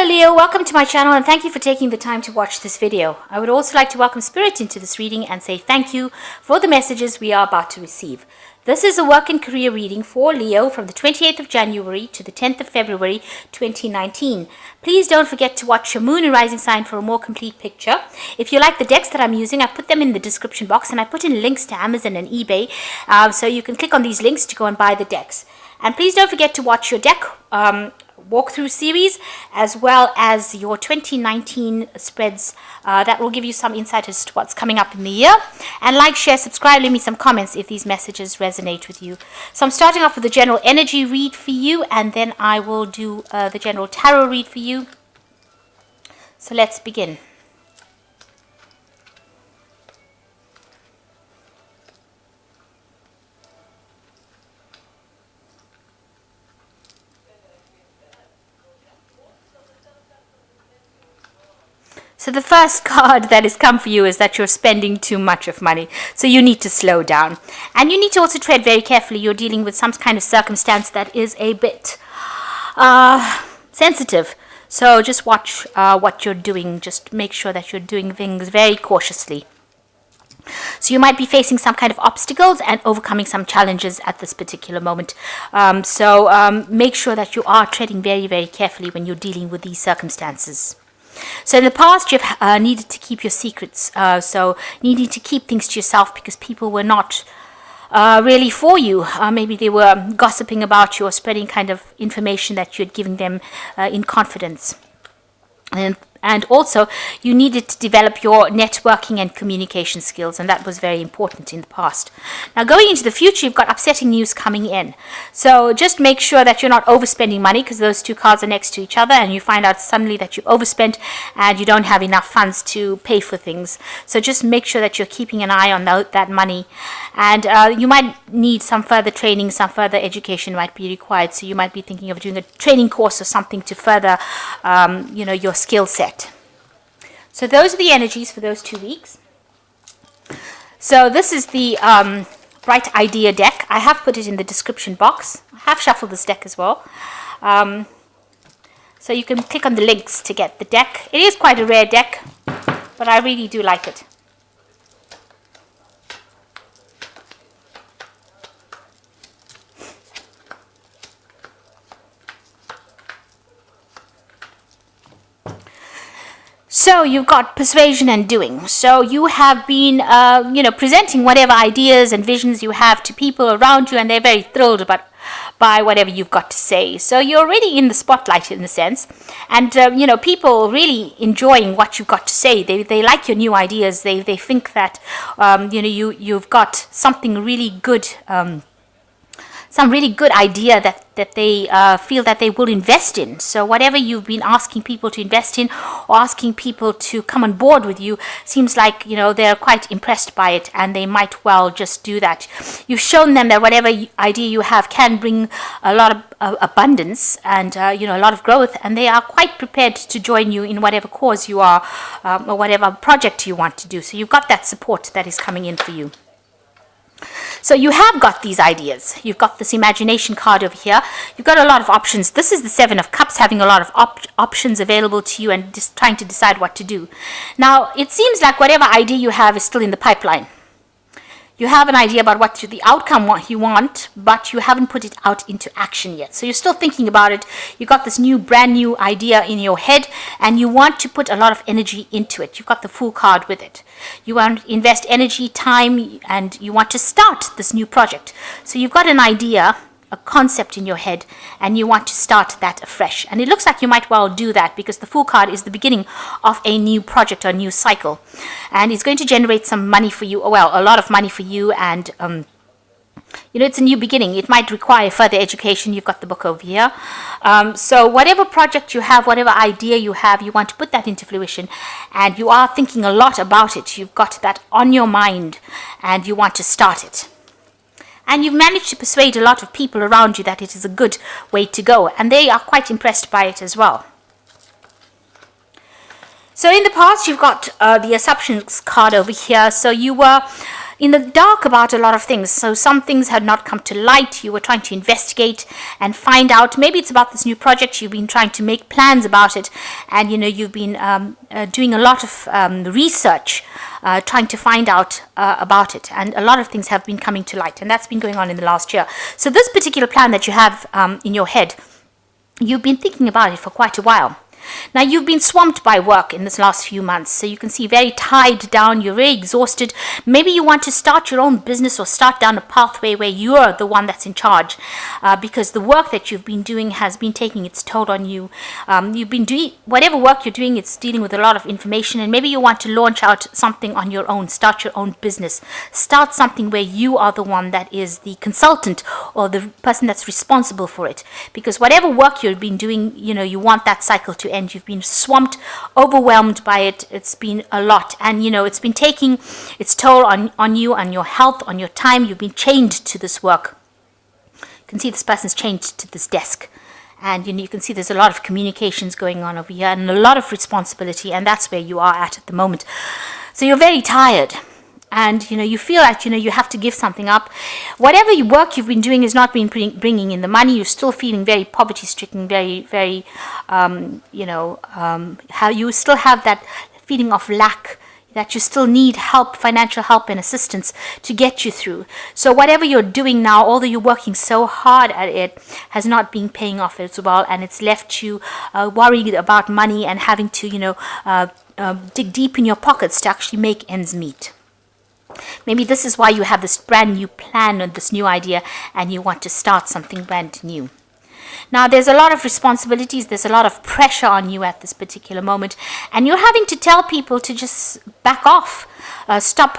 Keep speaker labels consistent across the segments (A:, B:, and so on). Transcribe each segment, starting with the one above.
A: Leo, welcome to my channel and thank you for taking the time to watch this video. I would also like to welcome Spirit into this reading and say thank you for the messages we are about to receive. This is a work and career reading for Leo from the 28th of January to the 10th of February 2019. Please don't forget to watch your moon and rising sign for a more complete picture. If you like the decks that I'm using, I put them in the description box and I put in links to Amazon and eBay, so you can click on these links to go and buy the decks. And please don't forget to watch your deck walkthrough series as well as your 2019 spreads. That will give you some insight as to what's coming up in the year. And like, share, subscribe, leave me some comments if these messages resonate with you. So I'm starting off with the general energy read for you, and then I will do the general tarot read for you. So let's begin. So the first card that has come for you is that you're spending too much of money. So you need to slow down. And you need to also tread very carefully. You're dealing with some kind of circumstance that is a bit sensitive. So just watch what you're doing. Just make sure that you're doing things very cautiously. So you might be facing some kind of obstacles and overcoming some challenges at this particular moment. So make sure that you are treading very, very carefully when you're dealing with these circumstances. So in the past, you've needed to keep your secrets, so needing to keep things to yourself because people were not really for you. Maybe they were gossiping about you or spreading kind of information that you had given them in confidence. And also, you needed to develop your networking and communication skills, and that was very important in the past. Now, going into the future, you've got upsetting news coming in. So just make sure that you're not overspending money, because those two cards are next to each other, and you find out suddenly that you've overspent and you don't have enough funds to pay for things. So just make sure that you're keeping an eye on that money. And you might need some further training, some further education might be required. So you might be thinking of doing a training course or something to further, your skill set. So those are the energies for those 2 weeks. So this is the Bright Idea deck. I have put it in the description box. I have shuffled this deck as well. So you can click on the links to get the deck. It is quite a rare deck, but I really do like it. So you've got persuasion and doing. So you have been, presenting whatever ideas and visions you have to people around you, and they're very thrilled by whatever you've got to say. So you're already in the spotlight in a sense, and people really enjoying what you've got to say. They like your new ideas. They think that you've got something really good. Some really good idea that they feel that they will invest in. So whatever you've been asking people to invest in or asking people to come on board with you, seems like they're quite impressed by it, and they might well just do that. You've shown them that whatever idea you have can bring a lot of abundance and a lot of growth, and they are quite prepared to join you in whatever cause you are or whatever project you want to do. So you've got that support that is coming in for you. So you have got these ideas. You've got this imagination card over here. You've got a lot of options. This is the Seven of Cups, having a lot of options available to you and just trying to decide what to do. Now, it seems like whatever idea you have is still in the pipeline. You have an idea about what the outcome you want, but you haven't put it out into action yet. So you're still thinking about it. You've got this brand new idea in your head, and you want to put a lot of energy into it. You've got the Fool card with it. You want to invest energy, time, and you want to start this new project. So you've got an idea, a concept in your head, and you want to start that afresh. And it looks like you might well do that, because the Fool card is the beginning of a new project or new cycle, and it's going to generate some money for you, well, a lot of money for you, and it's a new beginning. It might require further education. You've got the book over here. So whatever project you have, whatever idea you have, you want to put that into fruition, and you are thinking a lot about it. You've got that on your mind, and you want to start it. And you've managed to persuade a lot of people around you that it is a good way to go, and they are quite impressed by it as well. So in the past, you've got the Assumptions card over here. So you were in the dark about a lot of things. So some things had not come to light. You were trying to investigate and find out. Maybe it's about this new project. You've been trying to make plans about it, and you've been doing a lot of research, trying to find out about it. And a lot of things have been coming to light, and that's been going on in the last year. So this particular plan that you have in your head, you've been thinking about it for quite a while. Now, you've been swamped by work in this last few months, so you can see very tied down, you're very exhausted. Maybe you want to start your own business or start down a pathway where you're the one that's in charge, because the work that you've been doing has been taking its toll on you. You've been doing whatever work you're doing, it's dealing with a lot of information, and maybe you want to launch out something on your own, start your own business, start something where you are the one that is the consultant or the person that's responsible for it, because whatever work you've been doing, you want that cycle to end. You've been swamped, overwhelmed by it. It's been a lot, and it's been taking its toll on you, on your health, on your time. You've been chained to this work. You can see this person's chained to this desk, and you can see there's a lot of communications going on over here and a lot of responsibility, and that's where you are at the moment. So you're very tired, and you feel like you have to give something up. Whatever work you've been doing has not been bringing in the money. You're still feeling very poverty stricken, very very how you still have that feeling of lack, that you still need help, financial help and assistance to get you through. So whatever you're doing now, although you're working so hard at it, has not been paying off as well, and it's left you worried about money and having to dig deep in your pockets to actually make ends meet. Maybe this is why you have this brand new plan and this new idea, and you want to start something brand new. Now, there's a lot of responsibilities, there's a lot of pressure on you at this particular moment, and you're having to tell people to just back off, stop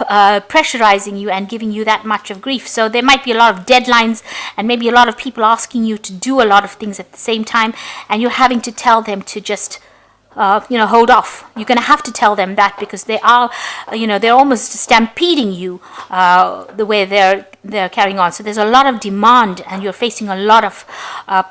A: pressurizing you and giving you that much of grief. So there might be a lot of deadlines, and maybe a lot of people asking you to do a lot of things at the same time, and you're having to tell them to just hold off. You're going to have to tell them that, because they are, they're almost stampeding you the way they're carrying on. So there's a lot of demand, and you're facing a lot of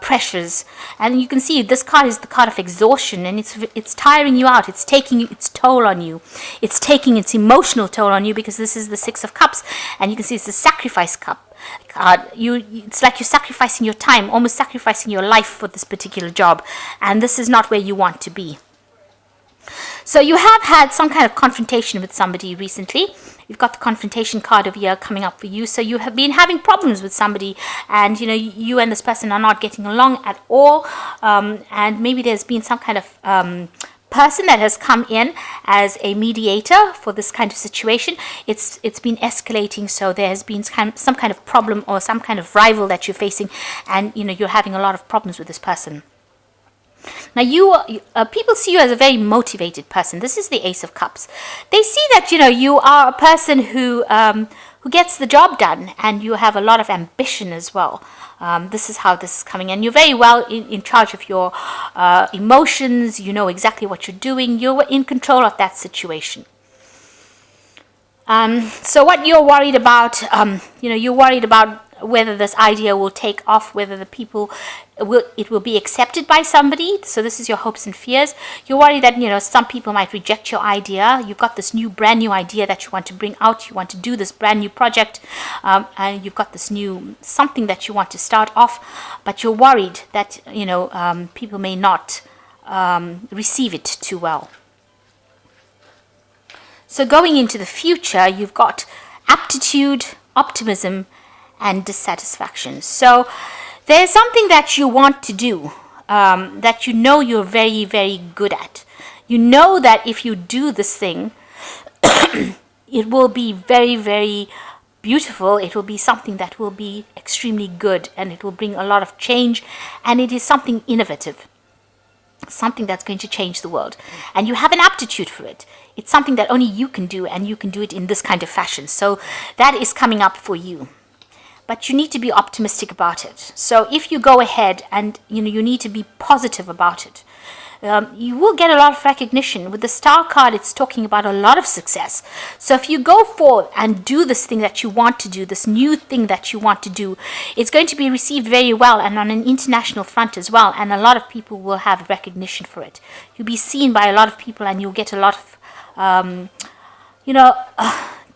A: pressures. And you can see this card is the card of exhaustion, and it's tiring you out. It's taking its toll on you. It's taking its emotional toll on you, because this is the Six of Cups, and you can see it's the sacrifice cup. It's like you're sacrificing your time, almost sacrificing your life for this particular job, and this is not where you want to be. So you have had some kind of confrontation with somebody recently. You've got the confrontation card over here coming up for you. So you have been having problems with somebody, and you and this person are not getting along at all, and maybe there's been some kind of person that has come in as a mediator for this kind of situation. It's been escalating, so there has been some kind of problem or some kind of rival that you're facing, and you're having a lot of problems with this person. Now, people see you as a very motivated person. This is the Ace of Cups. They see that you are a person who gets the job done, and you have a lot of ambition as well. This is how this is coming, and you're very well in charge of your emotions. You know exactly what you're doing. You're in control of that situation. So what you're worried about, you're worried about whether this idea will take off, whether it will be accepted by somebody. So this is your hopes and fears. You're worried that some people might reject your idea. You've got this brand new idea that you want to bring out. You want to do this brand new project, and you've got this new something that you want to start off, but you're worried that people may not receive it too well. So going into the future, you've got aptitude, optimism, and dissatisfaction. So there's something that you want to do, that you're very, very good at. You know that if you do this thing, it will be very, very beautiful. It will be something that will be extremely good, and it will bring a lot of change, and it is something innovative, something that's going to change the world, and you have an aptitude for it. It's something that only you can do, and you can do it in this kind of fashion. So that is coming up for you. But you need to be optimistic about it. So if you go ahead and you need to be positive about it, you will get a lot of recognition. With the Star card, it's talking about a lot of success. So if you go forward and do this thing that you want to do, this new thing that you want to do, it's going to be received very well, and on an international front as well. And a lot of people will have recognition for it. You'll be seen by a lot of people, and you'll get a lot of,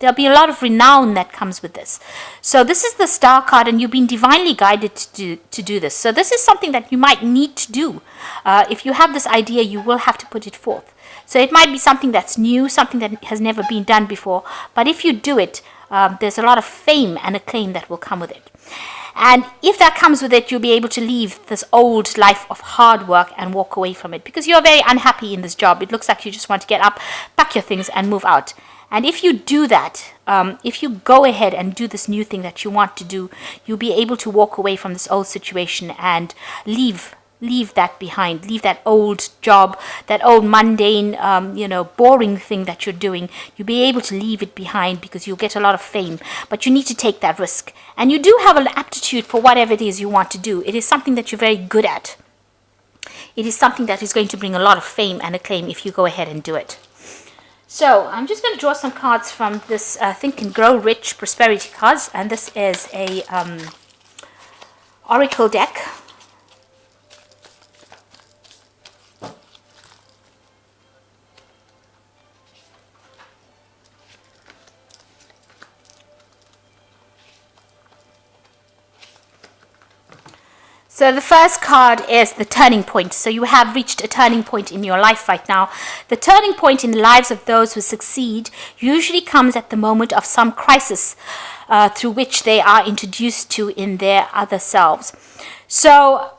A: there'll be a lot of renown that comes with this. So this is the Star card, and you've been divinely guided to do this. So this is something that you might need to do. If you have this idea, you will have to put it forth. So it might be something that's new, something that has never been done before. But if you do it, there's a lot of fame and acclaim that will come with it. And if that comes with it, you'll be able to leave this old life of hard work and walk away from it, because you're very unhappy in this job. It looks like you just want to get up, pack your things, and move out. And if you do that, if you go ahead and do this new thing that you want to do, you'll be able to walk away from this old situation and leave that behind. Leave that old job, that old mundane, boring thing that you're doing. You'll be able to leave it behind because you'll get a lot of fame. But you need to take that risk. And you do have an aptitude for whatever it is you want to do. It is something that you're very good at. It is something that is going to bring a lot of fame and acclaim if you go ahead and do it. So I'm just going to draw some cards from this Think and Grow Rich Prosperity cards. And this is a oracle deck. So the first card is the turning point. So you have reached a turning point in your life right now. The turning point in the lives of those who succeed usually comes at the moment of some crisis through which they are introduced to in their other selves. So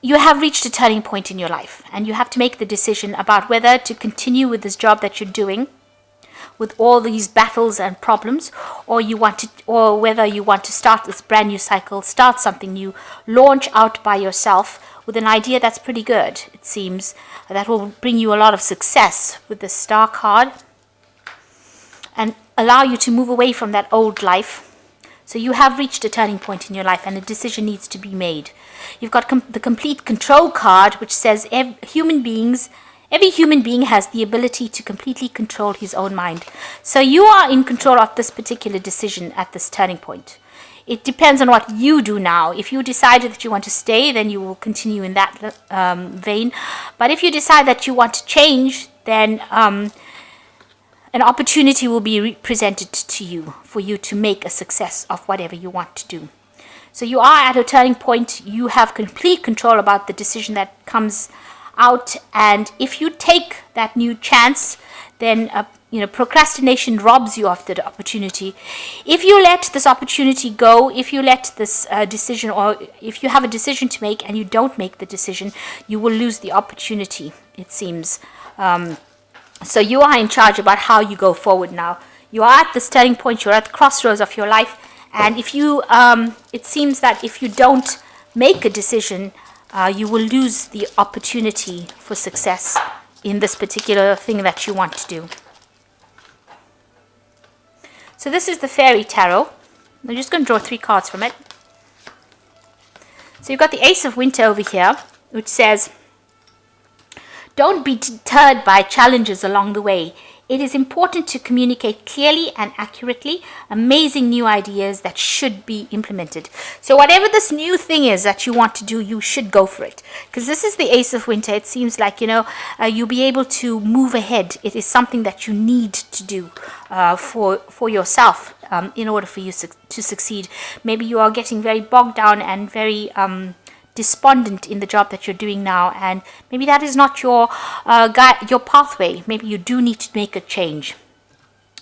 A: you have reached a turning point in your life, and you have to make the decision about whether to continue with this job that you're doing with all these battles and problems, or whether you want to start this brand new cycle, start something new, launch out by yourself with an idea that's pretty good, it seems, that will bring you a lot of success with the Star card and allow you to move away from that old life. So you have reached a turning point in your life, and a decision needs to be made. You've got the Complete Control card, which says every human being has the ability to completely control his own mind. So you are in control of this particular decision at this turning point. It depends on what you do now. If you decide that you want to stay, then you will continue in that vein. But if you decide that you want to change, then an opportunity will be presented to you for you to make a success of whatever you want to do. So you are at a turning point. You have complete control about the decision that comes out, and if you take that new chance, then procrastination robs you of the opportunity. If you let this opportunity go, if you let this decision, or if you have a decision to make and you don't make the decision, you will lose the opportunity, it seems. So you are in charge about how you go forward now. You are at this turning point. You're at the crossroads of your life, and if you it seems that if you don't make a decision, you will lose the opportunity for success in this particular thing that you want to do. So this is the Fairy Tarot. I'm just going to draw 3 cards from it. So you've got the Ace of Winter over here, which says, don't be deterred by challenges along the way. It is important to communicate clearly and accurately amazing new ideas that should be implemented. So whatever this new thing is that you want to do, you should go for it. Because this is the Ace of Winter. It seems like, you'll be able to move ahead. It is something that you need to do for yourself in order for you to succeed. Maybe you are getting very bogged down and very despondent in the job that you're doing now, and maybe that is not your pathway. Maybe you do need to make a change.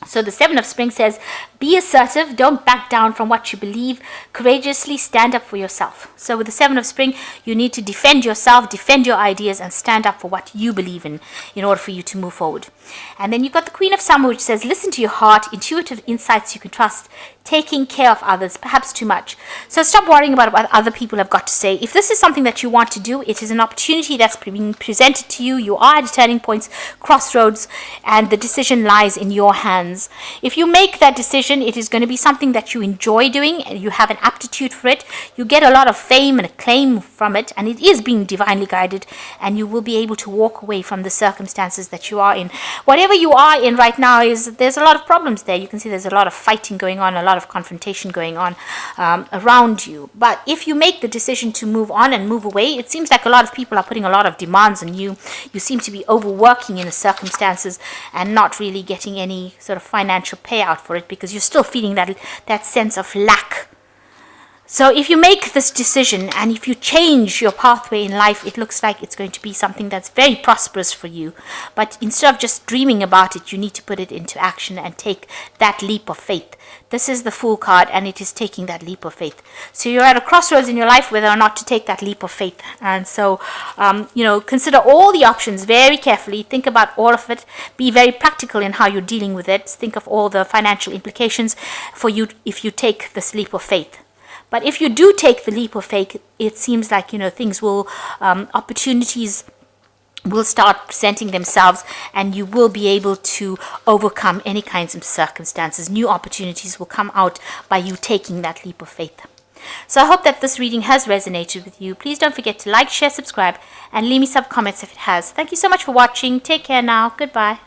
A: So the Seven of Spring says, be assertive, don't back down from what you believe, courageously stand up for yourself. So with the Seven of Spring, you need to defend yourself, defend your ideas, and stand up for what you believe in order for you to move forward. And then you've got the Queen of Summer, which says, listen to your heart, intuitive insights you can trust, taking care of others, perhaps too much. So stop worrying about what other people have got to say. If this is something that you want to do, it is an opportunity that's being presented to you. You are at turning points, crossroads, and the decision lies in your hands. If you make that decision, it is going to be something that you enjoy doing and you have an aptitude for it. You get a lot of fame and acclaim from it, and it is being divinely guided, and you will be able to walk away from the circumstances that you are in. Whatever you are in right now, there's a lot of problems there. You can see there's a lot of fighting going on, a lot of confrontation going on around you. But if you make the decision to move on and move away, it seems like a lot of people are putting a lot of demands on you. You seem to be overworking in the circumstances and not really getting any sort of financial payout for it, because you're still feeling that sense of lack. So if you make this decision and if you change your pathway in life, it looks like it's going to be something that's very prosperous for you. But instead of just dreaming about it, you need to put it into action and take that leap of faith. This is the Fool card, and it is taking that leap of faith. So you're at a crossroads in your life whether or not to take that leap of faith. And so, consider all the options very carefully. Think about all of it. Be very practical in how you're dealing with it. Think of all the financial implications for you if you take this leap of faith. But if you do take the leap of faith, it seems like, things will, opportunities will start presenting themselves, and you will be able to overcome any kinds of circumstances. New opportunities will come out by you taking that leap of faith. So I hope that this reading has resonated with you. Please don't forget to like, share, subscribe, and leave me some comments if it has. Thank you so much for watching. Take care now. Goodbye.